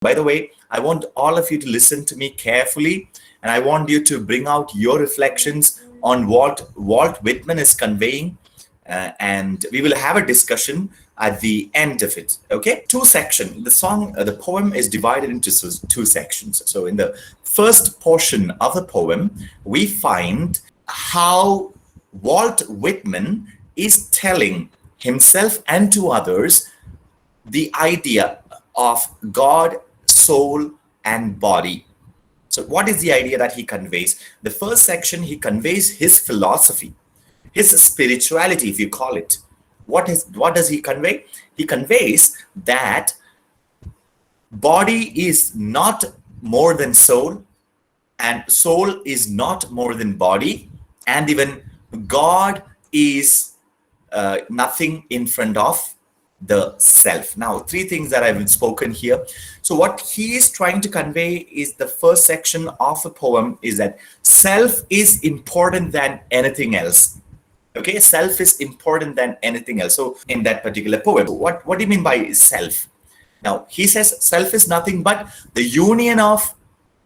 By the way, I want all of you to listen to me carefully, and I want you to bring out your reflections on what Walt Whitman is conveying, and we will have a discussion at the end of it. Okay, two sections. The poem is divided into two sections. So, in the first portion of the poem, we find how Walt Whitman is telling himself and to others the idea of God, soul, and body. So, what is the idea that he conveys? The first section, he conveys his philosophy, his spirituality, if you call it. What does he convey? He conveys that body is not more than soul, and soul is not more than body, and even God is nothing in front of the self. Now, three things that I've spoken here. So what he is trying to convey is the first section of the poem is that self is important than anything else. Okay, self is important than anything else. So in that particular poem, what do you mean by self? Now, he says self is nothing but the union of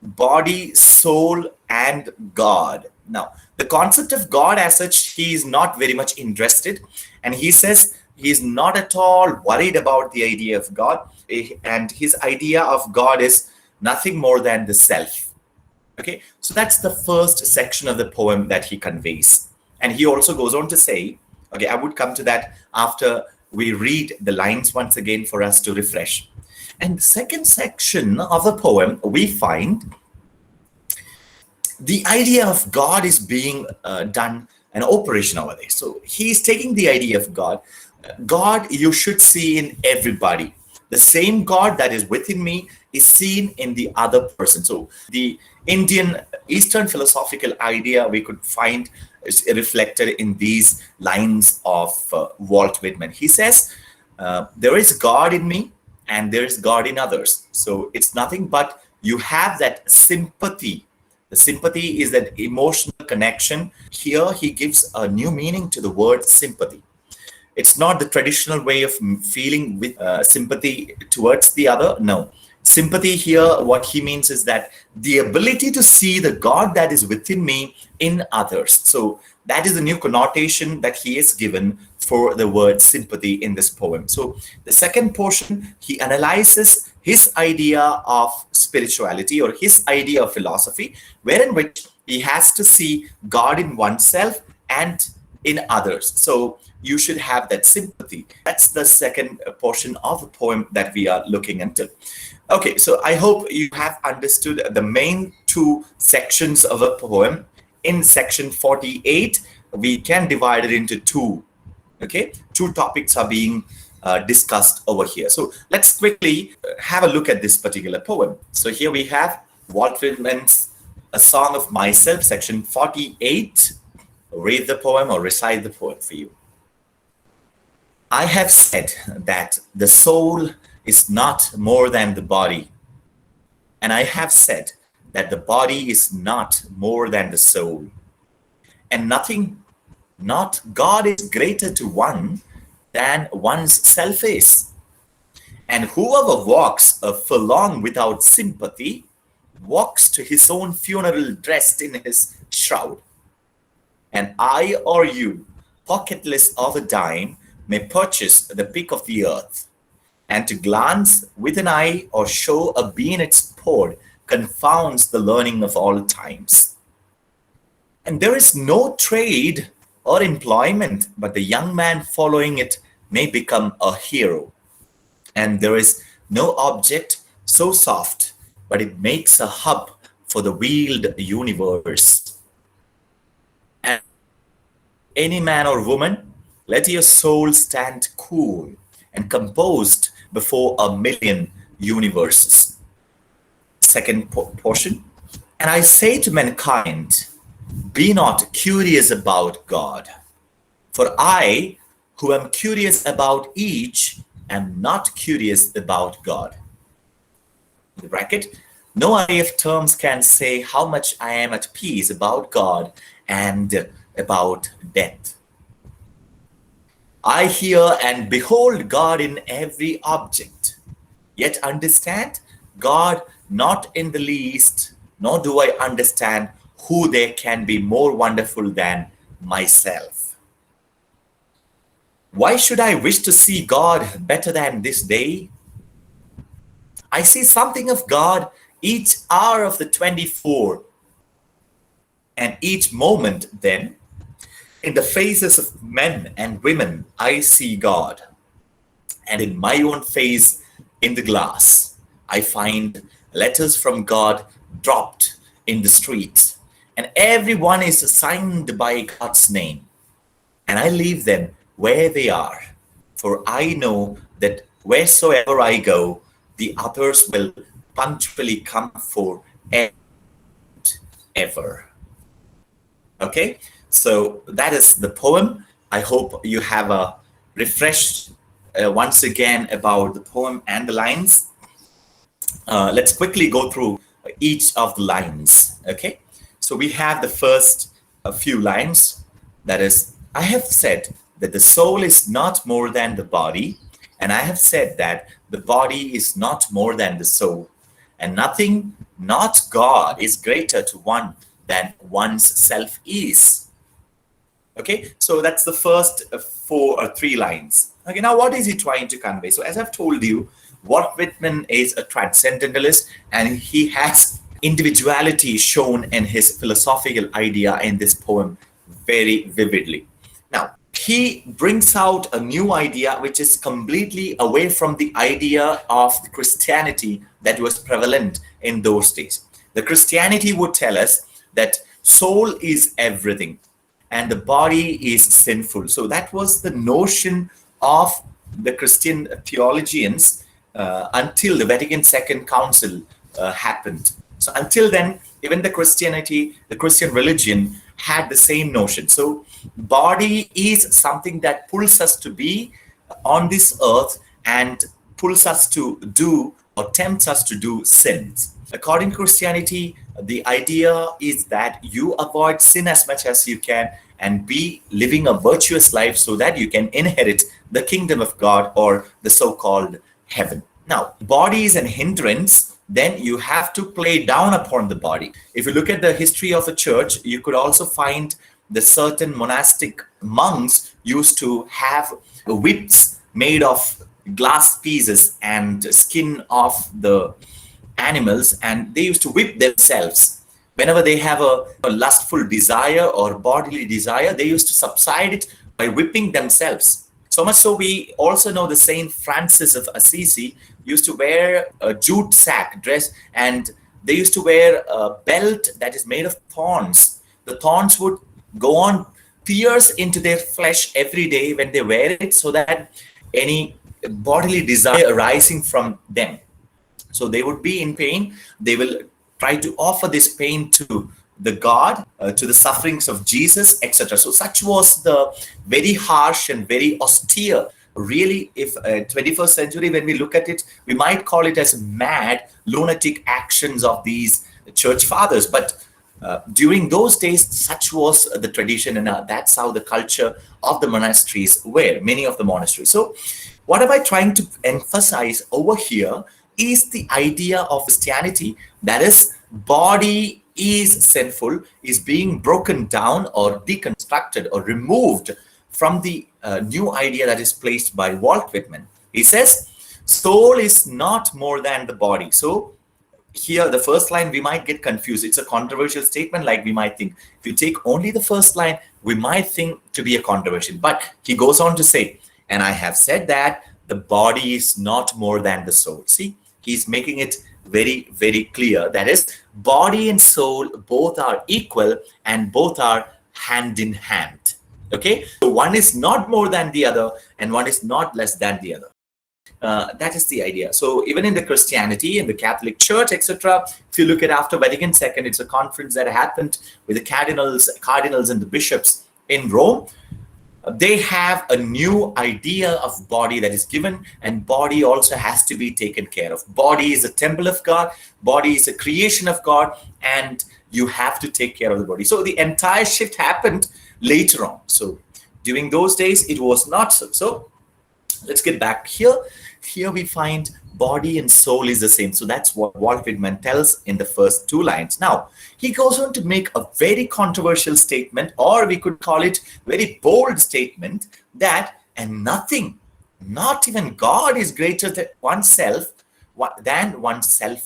body, soul, and God. Now, the concept of God as such, he is not very much interested. And he says he is not at all worried about the idea of God. And his idea of God is nothing more than the self. Okay, so that's the first section of the poem that he conveys. And he also goes on to say, okay, I would come to that after we read the lines once again for us to refresh. And the second section of the poem, we find the idea of God is being done an operation over there. So he's taking the idea of God. God, you should see in everybody. The same God that is within me is seen in the other person. So the Indian Eastern philosophical idea we could find is reflected in these lines of Walt Whitman. He says, there is God in me and there is God in others. So it's nothing but you have that sympathy. The sympathy is that emotional connection. Here he gives a new meaning to the word sympathy. It's not the traditional way of feeling with sympathy towards the other. No. Sympathy here, what he means is that the ability to see the God that is within me in others. So that is the new connotation that he has given for the word sympathy in this poem. So the second portion, he analyzes his idea of spirituality or his idea of philosophy, wherein which he has to see God in oneself and in others. So you should have that sympathy. That's the second portion of the poem that we are looking into. Okay, so I hope you have understood the main two sections of a poem. In section 48, we can divide it into two. Okay, two topics are being discussed over here. So let's quickly have a look at this particular poem. So here we have Walt Whitman's A Song of Myself, section 48. Read the poem or recite the poem for you. I have said that the soul is not more than the body. And I have said that the body is not more than the soul. And nothing, not God is greater to one than one's self is. And whoever walks a furlong without sympathy walks to his own funeral dressed in his shroud. And I or you, pocketless of a dime, may purchase the pick of the earth. And to glance with an eye or show a bean its poured confounds the learning of all times. And there is no trade or employment, but the young man following it may become a hero. And there is no object so soft, but it makes a hub for the wheeled universe. And any man or woman, let your soul stand cool and composed before a million universes. Second portion. And I say to mankind, be not curious about God, for I, who am curious about each, am not curious about God. The bracket, no array of terms can say how much I am at peace about God and about death. I hear and behold God in every object, yet understand God, not in the least, nor do I understand who there can be more wonderful than myself. Why should I wish to see God better than this day? I see something of God each hour of the 24, and each moment then, in the faces of men and women, I see God. And in my own face in the glass, I find letters from God dropped in the street. And everyone is signed by God's name. And I leave them where they are. For I know that wheresoever I go, the others will punctually come for ever. Okay, so that is the poem. I hope you have a refreshed once again about the poem and the lines. Let's quickly go through each of the lines. Okay, so we have the first few lines. That is, I have said that the soul is not more than the body, and I have said that the body is not more than the soul, and nothing, not God, is greater to one than one's self is. Okay, so that's the first four or three lines. Okay, now what is he trying to convey? So as I've told you, Walt Whitman is a transcendentalist, and he has individuality shown in his philosophical idea in this poem very vividly. Now, he brings out a new idea which is completely away from the idea of Christianity that was prevalent in those days. The Christianity would tell us that soul is everything and the body is sinful. So that was the notion of the Christian theologians until the Vatican II Council happened. So until then, even the Christianity, the Christian religion had the same notion. So body is something that pulls us to be on this earth and pulls us to do or tempts us to do sins. According to Christianity, the idea is that you avoid sin as much as you can and be living a virtuous life so that you can inherit the kingdom of God or the so-called heaven. Now, body is an hindrance, then you have to play down upon the body. If you look at the history of the church, you could also find the certain monastic monks used to have whips made of glass pieces and skin of the animals, and they used to whip themselves. Whenever they have a lustful desire or bodily desire, they used to subside it by whipping themselves. So much so, we also know the Saint Francis of Assisi used to wear a jute sack dress, and they used to wear a belt that is made of thorns. The thorns would go on pierce into their flesh every day when they wear it, so that any bodily desire arising from them, so they would be in pain, they will try to offer this pain to the God, to the sufferings of Jesus, etc. So such was the very harsh and very austere. Really, if 21st century, when we look at it, we might call it as mad, lunatic actions of these church fathers. But during those days, such was the tradition, and that's how the culture of the monasteries were, many of the monasteries. So what am I trying to emphasize over here is the idea of Christianity, that is, body is sinful, is being broken down or deconstructed or removed from the new idea that is placed by Walt Whitman. He says, soul is not more than the body. So here, the first line, we might get confused. It's a controversial statement, like we might think. If you take only the first line, we might think to be a controversial. But he goes on to say, and I have said that the body is not more than the soul. See, he's making it very, very clear. That is, body and soul both are equal and both are hand in hand. Okay, so one is not more than the other and one is not less than the other. That is the idea. So even in the Christianity, in the Catholic Church, etc., if you look at after Vatican II, it's a conference that happened with the cardinals and the bishops in Rome. They have a new idea of body that is given, and body also has to be taken care of. Body is a temple of God, body is a creation of God, and you have to take care of the body. So the entire shift happened later on. So during those days, it was not so. So let's get back here. here we find body and soul is the same. So that's what Walt Whitman tells in the first two lines. Now, he goes on to make a very controversial statement, or we could call it very bold statement, that and nothing, not even God, is greater than oneself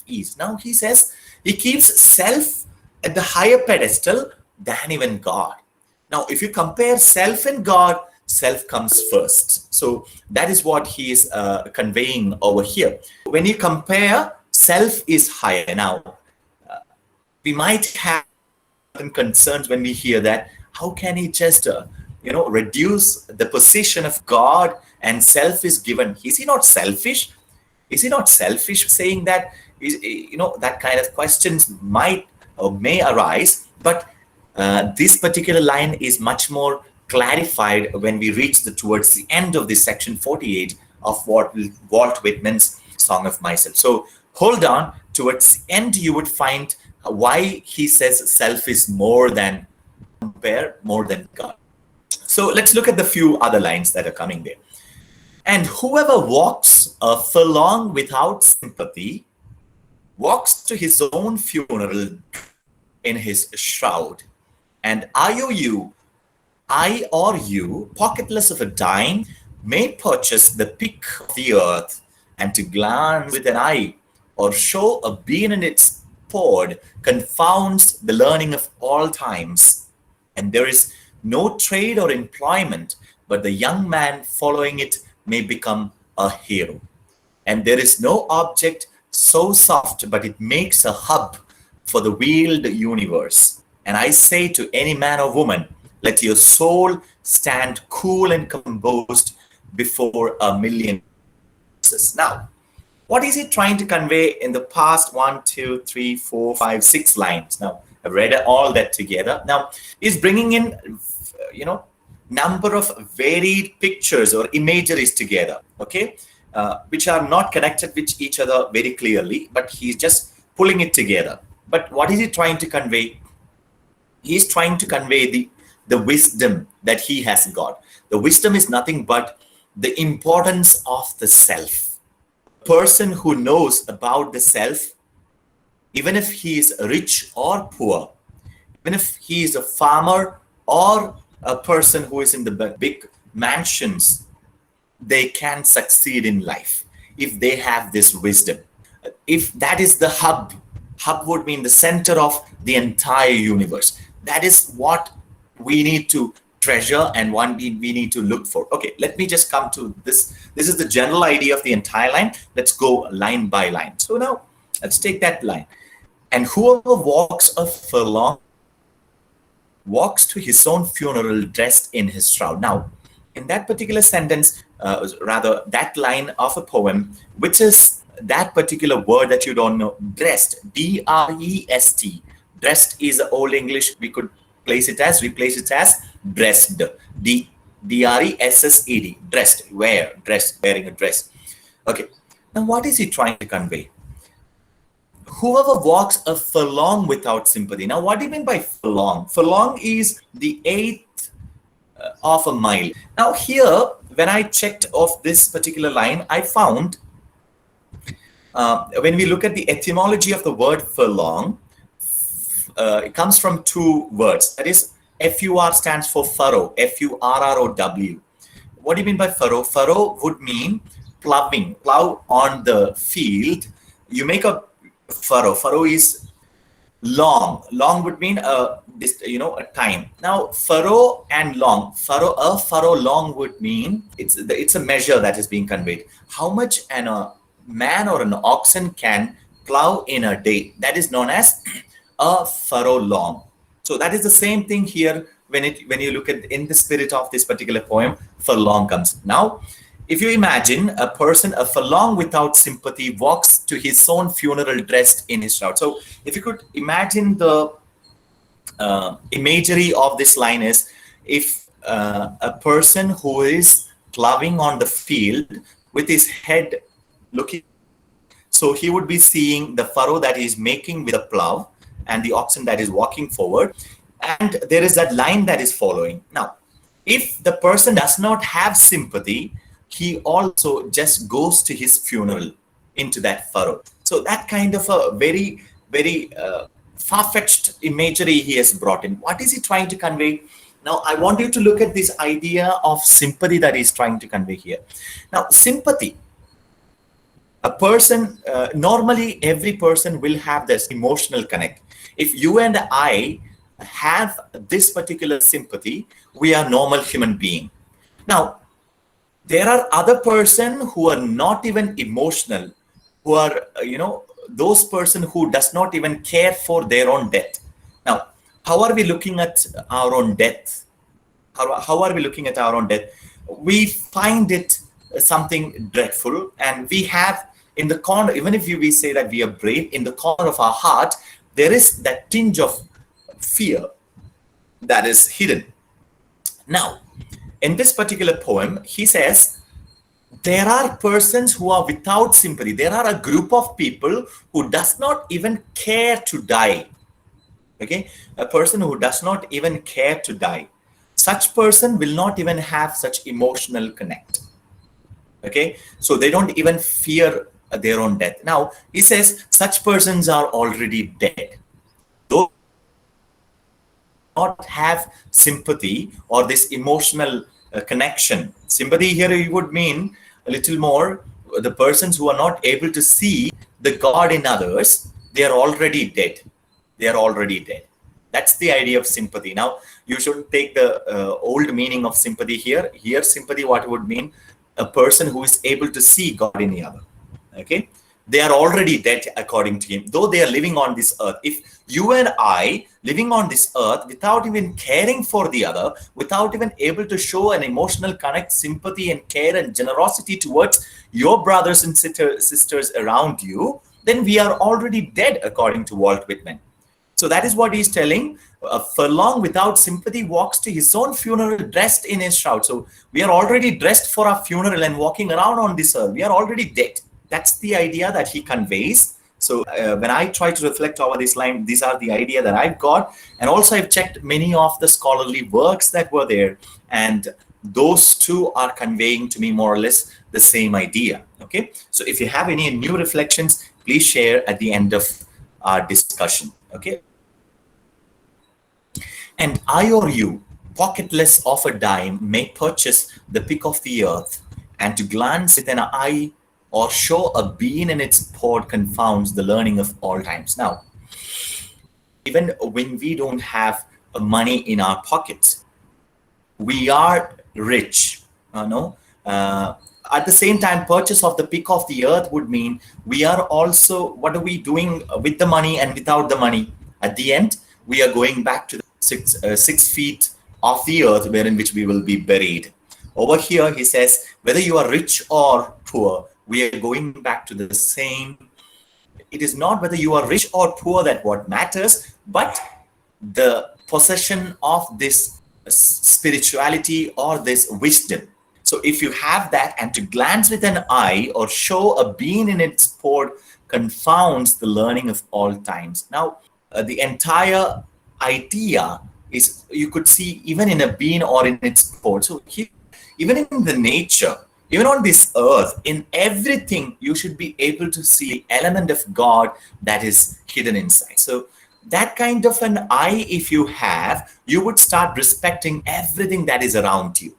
is. Now he says he keeps self at the higher pedestal than even God. Now, if you compare self and God, self comes first. So that is what he is conveying over here. When you compare, self is higher. Now, we might have certain concerns when we hear that. How can he just, reduce the position of God and self is given? Is he not selfish? Is he not selfish saying that? That kind of questions might or may arise. But this particular line is much more clarified when we reach towards the end of this section 48 of Walt Whitman's Song of Myself. So hold on, towards the end you would find why he says self is more than God. So let's look at the few other lines that are coming there. And whoever walks a furlong without sympathy walks to his own funeral in his shroud. And I or you, pocketless of a dime, may purchase the pick of the earth, and to glance with an eye or show a bean in its pod confounds the learning of all times. And there is no trade or employment, but the young man following it may become a hero. And there is no object so soft, but it makes a hub for the wheeled universe. And I say to any man or woman, let your soul stand cool and composed before a million voices. Now, what is he trying to convey in the past 1, 2, 3, 4, 5, 6 lines? Now, I've read all that together. Now, he's bringing in, number of varied pictures or imageries together, okay, which are not connected with each other very clearly, but he's just pulling it together. But what is he trying to convey? He's trying to convey the wisdom that he has got. The wisdom is nothing but the importance of the self. A person who knows about the self, even if he is rich or poor, even if he is a farmer or a person who is in the big mansions, they can succeed in life if they have this wisdom. If that is the hub would mean the center of the entire universe. That is what we need to treasure and we need to look for. Okay, let me just come to this. This is the general idea of the entire line. Let's go line by line. So now let's take that line. And whoever walks a furlong walks to his own funeral dressed in his shroud. Now, in that particular sentence, rather that line of a poem, which is that particular word that you don't know, dressed, D-R-E-S-T. Dressed is Old English. We could replace it as dressed, D-R-E-S-S-E-D, dressed, wearing a dress. Okay, now what is he trying to convey? Whoever walks a furlong without sympathy. Now, what do you mean by furlong? Furlong is the eighth of a mile. Now, here, when I checked off this particular line, I found when we look at the etymology of the word furlong, it comes from two words. That is, F-U-R stands for furrow, F-U-R-R-O-W. What do you mean by furrow? Furrow would mean plowing, plow on the field. You make a furrow. Furrow is long. Long would mean a time. Now, furrow and long. Furrow long would mean it's a measure that is being conveyed. How much a man or an oxen can plow in a day. That is known as a furrow long. So that is the same thing here when you look at in the spirit of this particular poem, furlong comes. Now, if you imagine a person, a furlong without sympathy walks to his own funeral dressed in his shroud. So if you could imagine the imagery of this line is, if a person who is plowing on the field with his head looking, so he would be seeing the furrow that he is making with a plow and the oxen that is walking forward, and there is that line that is following. Now, if the person does not have sympathy, he also just goes to his funeral into that furrow. So that kind of a very, very far-fetched imagery he has brought in. What is he trying to convey? Now, I want you to look at this idea of sympathy that he's trying to convey here. Now, sympathy, a person, normally every person will have this emotional connect. If you and I have this particular sympathy, we are normal human being. Now, there are other person who are not even emotional, who are, those person who does not even care for their own death. Now, how are we looking at our own death? How are we looking at our own death? We find it something dreadful, and we have in the corner, even if we say that we are brave, in the corner of our heart, there is that tinge of fear that is hidden. Now, in this particular poem, he says, there are persons who are without sympathy. There are a group of people who does not even care to die. Okay, a person who does not even care to die. Such person will not even have such emotional connect. Okay, so they don't even fear their own death. Now, he says such persons are already dead. Those not have sympathy or this emotional connection. Sympathy here, it would mean a little more the persons who are not able to see the God in others, they are already dead. They are already dead. That's the idea of sympathy. Now, you shouldn't take the old meaning of sympathy here. Here, sympathy, what it would mean, a person who is able to see God in the other. Okay, they are already dead according to him, though they are living on this earth. If you and I living on this earth without even caring for the other, without even able to show an emotional connect, sympathy and care and generosity towards your brothers and sisters around you, then we are already dead according to Walt Whitman. So that is what he's telling. A furlong without sympathy walks to his own funeral dressed in his shroud. So we are already dressed for our funeral and walking around on this earth. We are already dead. That's the idea that he conveys. So when I try to reflect over this line, these are the idea that I've got. And also I've checked many of the scholarly works that were there. And those two are conveying to me more or less the same idea. Okay. So if you have any new reflections, please share at the end of our discussion. Okay. And I or you, pocketless of a dime, may purchase the pick of the earth, and to glance with an eye or show a bean in its pod confounds the learning of all times. Now, even when we don't have money in our pockets, we are rich. At the same time, purchase of the pick of the earth would mean we are also, what are we doing with the money and without the money? At the end, we are going back to the 6 feet of the earth wherein which we will be buried. Over here, he says, whether you are rich or poor, we are going back to the same. It is not whether you are rich or poor that what matters, but the possession of this spirituality or this wisdom. So if you have that, and to glance with an eye or show a bean in its pod confounds the learning of all times. Now, the entire idea is, you could see even in a bean or in its pod. So even in the nature, even on this earth, in everything, you should be able to see the element of God that is hidden inside. So that kind of an eye, if you have, you would start respecting everything that is around you.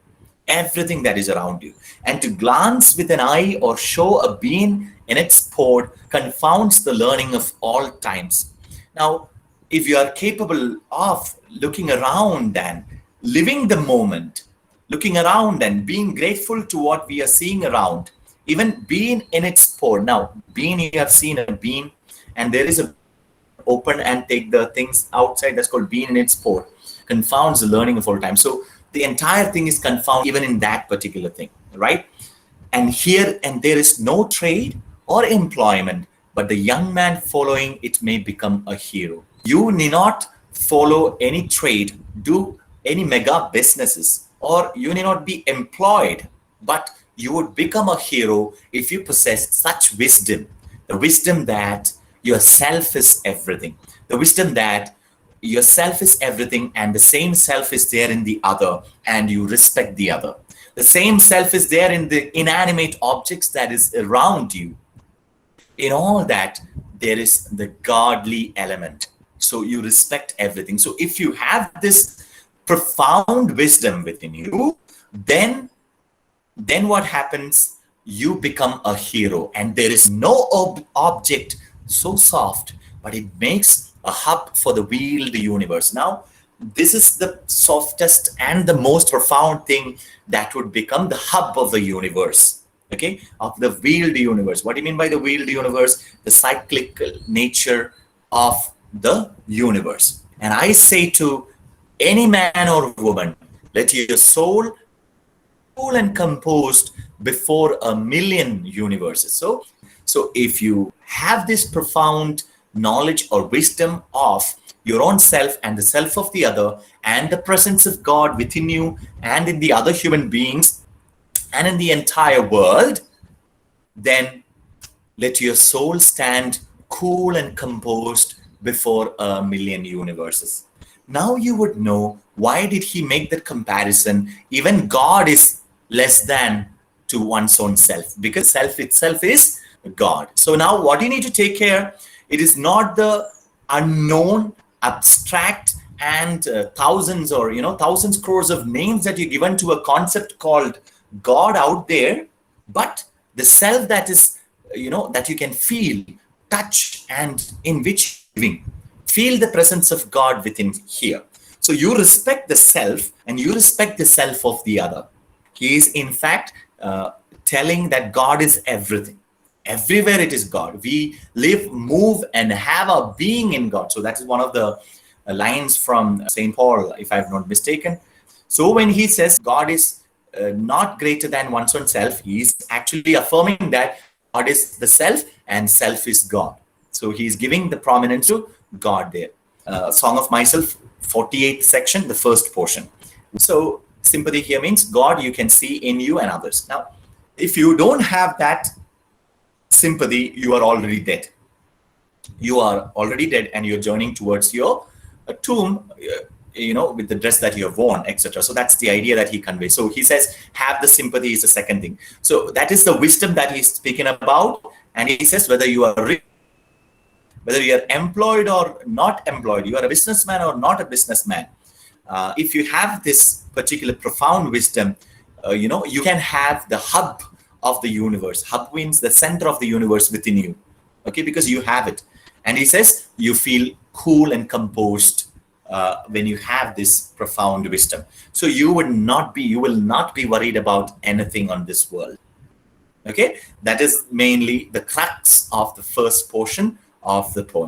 Everything that is around you. And to glance with an eye or show a bean in its pod confounds the learning of all times. Now, if you are capable of looking around and living the moment, looking around and being grateful to what we are seeing around, even being in its pod. Now, bean, you have seen a bean, and there is a open and take the things outside, that's called bean in its pod, confounds the learning of all time. So the entire thing is confounded even in that particular thing, right? And here, and there is no trade or employment, but the young man following it may become a hero. You need not follow any trade, do any mega businesses, or you need not be employed, but you would become a hero if you possess such wisdom. The wisdom that yourself is everything. The wisdom that yourself is everything and the same self is there in the other, and you respect the other. The same self is there in the inanimate objects that is around you. In all that, there is the godly element. So you respect everything. So if you have this profound wisdom within you, then what happens? You become a hero, and there is no object so soft, but it makes a hub for the wheeled universe. Now, this is the softest and the most profound thing that would become the hub of the universe. Okay, of the wheeled universe. What do you mean by the wheeled universe? The cyclical nature of the universe. And I say to any man or woman, let your soul cool and composed before a million universes. So if you have this profound knowledge or wisdom of your own self and the self of the other, and the presence of God within you and in the other human beings and in the entire world, then let your soul stand cool and composed before a million universes. Now you would know why did he make that comparison. Even God is less than to one's own self, because self itself is God. So now what you need to take care, it is not the unknown, abstract, and thousands or thousands crores of names that you're given to a concept called God out there, but the self that is that you can feel, touch, and in which living. Feel the presence of God within here. So you respect the self and you respect the self of the other. He is in fact telling that God is everything. Everywhere it is God. We live, move, and have our being in God. So that is one of the lines from St. Paul, if I have not mistaken. So when he says God is not greater than one's own self, he is actually affirming that God is the self and self is God. So he is giving the prominence to God there. Song of Myself, 48th section, the first portion. So sympathy here means God you can see in you and others. Now, if you don't have that sympathy, you are already dead. You are already dead and you're journeying towards your tomb, with the dress that you have worn, etc. So that's the idea that he conveys. So he says, have the sympathy is the second thing. So that is the wisdom that he's speaking about. And he says, whether you are rich, whether you are employed or not employed, you are a businessman or not a businessman. If you have this particular profound wisdom, you can have the hub of the universe. Hub means the center of the universe within you. Okay, because you have it. And he says, you feel cool and composed when you have this profound wisdom. So you will not be worried about anything on this world. Okay, that is mainly the crux of the first portion of the poem.